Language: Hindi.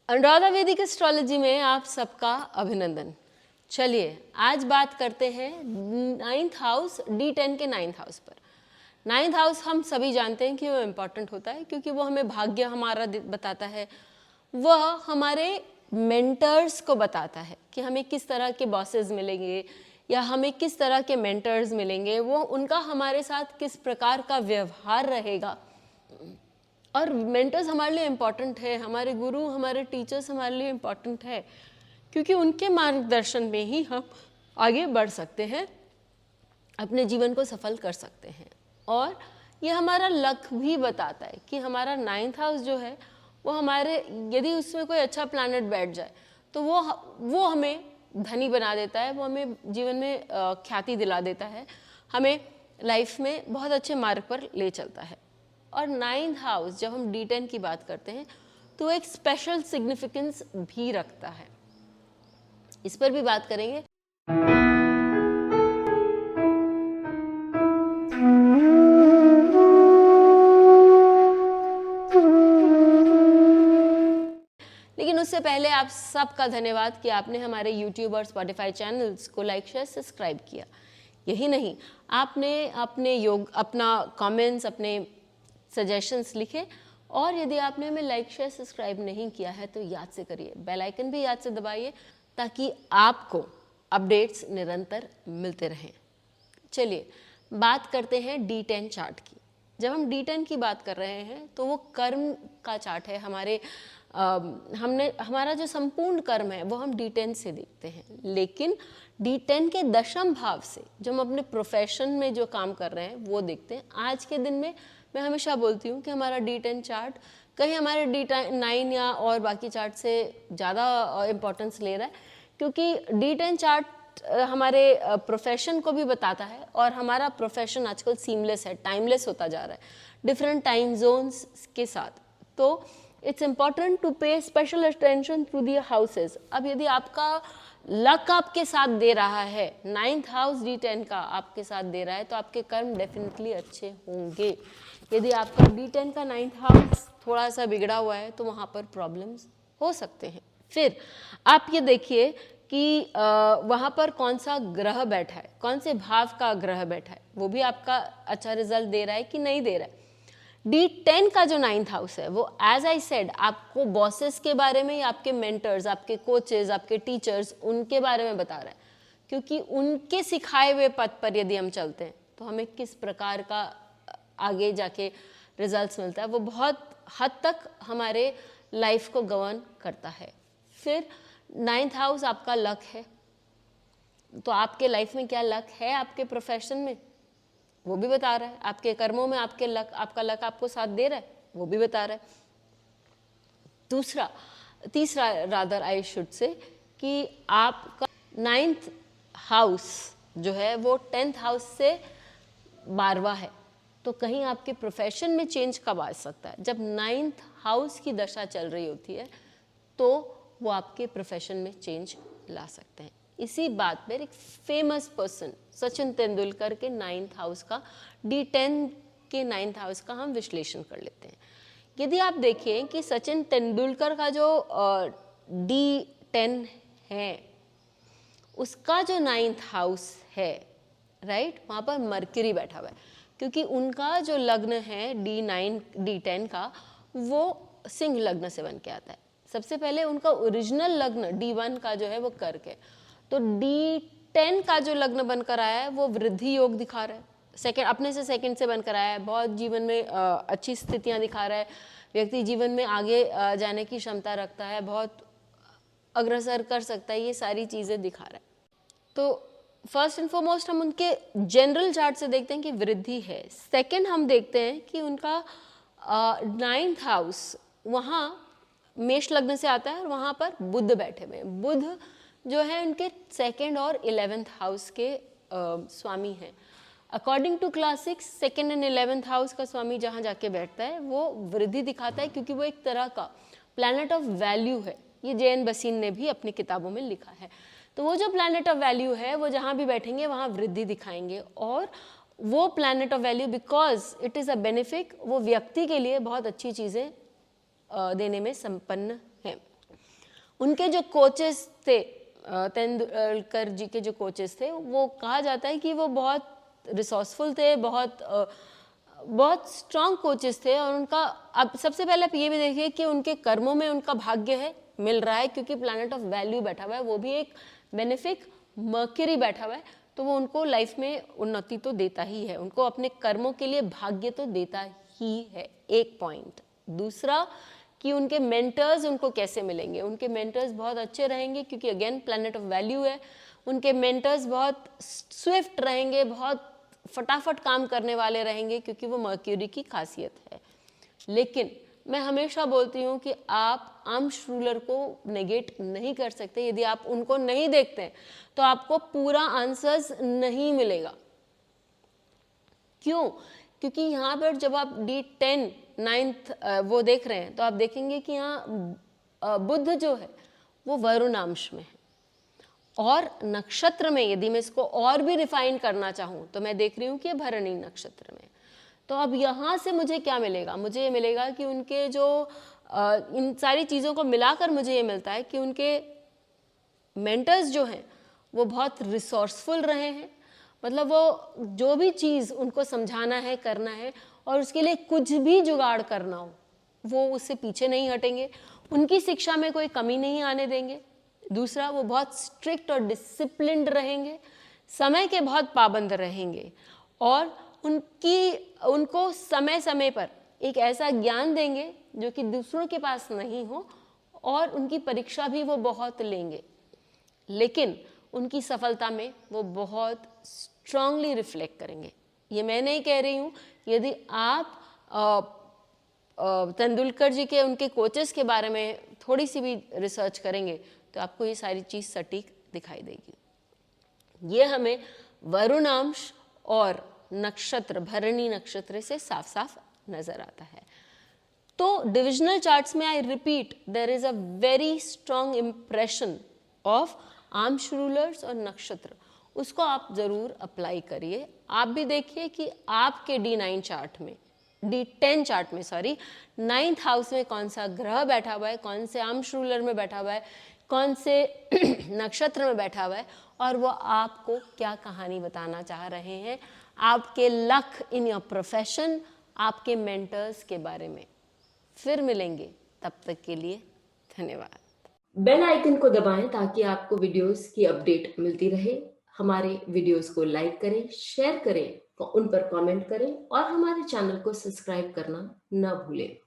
अनुराधा वैदिक एस्ट्रोलॉजी में आप सबका अभिनंदन। चलिए आज बात करते हैं 9th हाउस D10 के 9th हाउस पर। 9th हाउस हम सभी जानते हैं कि वो इम्पॉर्टेंट होता है क्योंकि वो हमें भाग्य हमारा बताता है, वह हमारे मेंटर्स को बताता है कि हमें किस तरह के बॉसेस मिलेंगे या हमें किस तरह के मेंटर्स मिलेंगे, वो उनका हमारे साथ किस प्रकार का व्यवहार रहेगा। और मेंटर्स हमारे लिए इम्पॉर्टेंट है, हमारे गुरु हमारे टीचर्स हमारे लिए इम्पॉर्टेंट है क्योंकि उनके मार्गदर्शन में ही हम आगे बढ़ सकते हैं, अपने जीवन को सफल कर सकते हैं। और ये हमारा लक भी बताता है कि हमारा 9th हाउस जो है वो हमारे, यदि उसमें कोई अच्छा प्लैनेट बैठ जाए तो वो हमें धनी बना देता है, वो हमें जीवन में ख्याति दिला देता है, हमें लाइफ में बहुत अच्छे मार्ग पर ले चलता है। और 9th हाउस जब हम D10 की बात करते हैं तो एक स्पेशल सिग्निफिकेंस भी रखता है, इस पर भी बात करेंगे। लेकिन उससे पहले आप सबका धन्यवाद कि आपने हमारे YouTube और Spotify चैनल्स को लाइक शेयर सब्सक्राइब किया। यही नहीं, आपने अपना कमेंट्स, अपने सजेशंस लिखे, और यदि आपने हमें लाइक शेयर सब्सक्राइब नहीं किया है तो याद से करिए, बेल आइकन भी याद से दबाइए ताकि आपको अपडेट्स निरंतर मिलते रहें। चलिए बात करते हैं D10 चार्ट की। जब हम D10 की बात कर रहे हैं तो वो कर्म का चार्ट है। हमारा जो संपूर्ण कर्म है वो हम D10 से देखते हैं, लेकिन D10 के दशम भाव से जो हम अपने प्रोफेशन में जो काम कर रहे हैं वो देखते हैं। आज के दिन में मैं हमेशा बोलती हूँ कि हमारा D10 चार्ट कहीं हमारे D9 या और बाकी चार्ट से ज़्यादा इम्पोर्टेंस ले रहा है, क्योंकि D10 चार्ट हमारे प्रोफेशन को भी बताता है और हमारा प्रोफेशन आजकल सीमलेस है, टाइमलेस होता जा रहा है डिफरेंट टाइम जोन्स के साथ। तो इट्स इम्पॉर्टेंट टू पे special attention through the houses. अब यदि आपका लक आपके साथ दे रहा है, 9th हाउस D10 का आपके साथ दे रहा है तो आपके कर्म डेफिनेटली अच्छे होंगे। यदि आपका D10 का 9th हाउस थोड़ा सा बिगड़ा हुआ है तो वहाँ पर प्रॉब्लम्स हो सकते हैं। फिर आप ये देखिए कि वहाँ पर कौन सा ग्रह बैठा है, कौन से भाव का ग्रह बैठा है, वो भी आपका अच्छा रिजल्ट दे रहा है कि नहीं दे रहा है। D10 का जो 9th हाउस है वो एज आई सेड आपको बॉसेस के बारे में या आपके मेंटर्स, आपके कोचेस, आपके टीचर्स, उनके बारे में बता रहा है, क्योंकि उनके सिखाए हुए पथ पर यदि हम चलते हैं तो हमें किस प्रकार का आगे जाके रिजल्ट्स मिलता है, वो बहुत हद तक हमारे लाइफ को गवर्न करता है। फिर 9th हाउस आपका लक है, तो आपके लाइफ में क्या लक है, आपके प्रोफेशन में वो भी बता रहा है, आपके कर्मों में आपका लक आपको साथ दे रहा है वो भी बता रहा है। तीसरा रादर आई शुड से कि आपका 9th हाउस जो है वो 10th हाउस से 12वां है, तो कहीं आपके प्रोफेशन में चेंज कब आ सकता है, जब 9th हाउस की दशा चल रही होती है तो वो आपके प्रोफेशन में चेंज ला सकते हैं। इसी बात पर एक फेमस पर्सन सचिन तेंदुलकर के 9th हाउस का, D10 के 9th हाउस का हम विश्लेषण कर लेते हैं। यदि आप देखें कि सचिन तेंदुलकर का जो D10 है उसका जो 9th हाउस है, राइट, वहाँ पर मरकरी बैठा हुआ है, क्योंकि उनका जो लग्न है D10 का वो सिंह लग्न से बन के आता है। सबसे पहले उनका ओरिजिनल लग्न D1 का जो है वो कर्क है, तो D10 का जो लग्न बनकर आया है वो वृद्धि योग दिखा रहा है, अपने से सेकंड से बनकर आया है, बहुत जीवन में अच्छी स्थितियां दिखा रहा है, व्यक्ति जीवन में आगे जाने की क्षमता रखता है, बहुत अग्रसर कर सकता है, ये सारी चीज़ें दिखा रहा है। तो फर्स्ट एंड फॉरमोस्ट हम उनके जनरल चार्ट से देखते हैं कि वृद्धि है। सेकेंड हम देखते हैं कि उनका 9th हाउस वहाँ मेष लग्न से आता है और वहाँ पर बुध बैठे हुए हैं। बुध जो है उनके 2nd और 11th हाउस के स्वामी हैं। According to classics 2nd and 11th house का स्वामी जहाँ जाके बैठता है वो वृद्धि दिखाता है, क्योंकि वो एक तरह का प्लैनेट ऑफ वैल्यू है। ये जे.एन. बसीन ने भी अपनी किताबों में लिखा है। तो वो जो प्लैनेट ऑफ वैल्यू है वो जहाँ भी बैठेंगे वहाँ वृद्धि दिखाएंगे, और वो planet of value because it is a benefic, वो व्यक्ति के लिए बहुत अच्छी चीज़ें देने में संपन्न है। उनके जो कोचेस थे, तेंदुलकर जी के जो कोचेस थे, वो कहा जाता है कि वो बहुत रिसोर्सफुल थे, बहुत स्ट्रॉन्ग कोचेस थे। और उनका, अब सबसे पहले आप ये भी देखिए कि उनके कर्मों में उनका भाग्य है, मिल रहा है, क्योंकि प्लैनेट ऑफ वैल्यू बैठा हुआ है, वो भी एक बेनिफिक मर्क्यूरी बैठा हुआ है, तो वो उनको लाइफ में उन्नति तो देता ही है, उनको अपने कर्मों के लिए भाग्य तो देता ही है, एक पॉइंट। दूसरा कि उनके मेंटर्स उनको कैसे मिलेंगे, उनके मेंटर्स बहुत अच्छे रहेंगे, क्योंकि अगेन प्लैनेट ऑफ वैल्यू है, उनके मेंटर्स बहुत स्विफ्ट रहेंगे, बहुत फटाफट काम करने वाले रहेंगे, क्योंकि वो मर्क्यूरी की खासियत है। लेकिन मैं हमेशा बोलती हूँ कि आप आर्म्स रूलर को नेगेट नहीं कर सकते। यदि आप उनको नहीं देखते हैं तो आपको पूरा आंसर्स नहीं मिलेगा। क्यों? क्योंकि यहाँ पर जब आप D10 9th वो देख रहे हैं, तो आप देखेंगे कि यहाँ बुध जो है वो वरुण अंश में है, और नक्षत्र में यदि मैं इसको और भी रिफाइन करना चाहूँ तो मैं देख रही हूँ कि भरणी नक्षत्र में। तो अब यहाँ से मुझे क्या मिलेगा? मुझे ये मिलेगा कि उनके जो इन सारी चीज़ों को मिलाकर मुझे ये मिलता है कि उनके मेंटर्स जो हैं वो बहुत रिसोर्सफुल रहे हैं। मतलब वो जो भी चीज़ उनको समझाना है, करना है, और उसके लिए कुछ भी जुगाड़ करना हो, वो उससे पीछे नहीं हटेंगे, उनकी शिक्षा में कोई कमी नहीं आने देंगे। दूसरा, वो बहुत स्ट्रिक्ट और डिसिप्लिन्ड रहेंगे, समय के बहुत पाबंद रहेंगे, और उनको समय समय पर एक ऐसा ज्ञान देंगे जो कि दूसरों के पास नहीं हो, और उनकी परीक्षा भी वो बहुत लेंगे, लेकिन उनकी सफलता में वो बहुत स्ट्रांगली रिफ्लेक्ट करेंगे। ये मैं नहीं कह रही हूँ, यदि आप तेंदुलकर जी के, उनके कोचेस के बारे में थोड़ी सी भी रिसर्च करेंगे तो आपको ये सारी चीज़ सटीक दिखाई देगी। ये हमें वरुणांश और नक्षत्र, भरणी नक्षत्र से साफ साफ नजर आता है। तो डिविजनल चार्ट्स में, I repeat, there is a very strong impression of arms rulers और नक्षत्र, उसको आप जरूर अप्लाई करिए। आप भी देखिए कि आपके D9 चार्ट में, D10 चार्ट में सॉरी, 9th हाउस में कौन सा ग्रह बैठा हुआ है, कौन से आर्म्स रूलर में बैठा हुआ है, कौन से नक्षत्र में बैठा हुआ है, और वो आपको क्या कहानी बताना चाह रहे हैं, आपके लक इन योर प्रोफेशन, आपके मेंटर्स के बारे में। फिर मिलेंगे, तब तक के लिए धन्यवाद। बेल आइकन को दबाएं ताकि आपको वीडियोस की अपडेट मिलती रहे। हमारे वीडियोस को लाइक करें, शेयर करें, उन पर कमेंट करें, और हमारे चैनल को सब्सक्राइब करना न भूलें।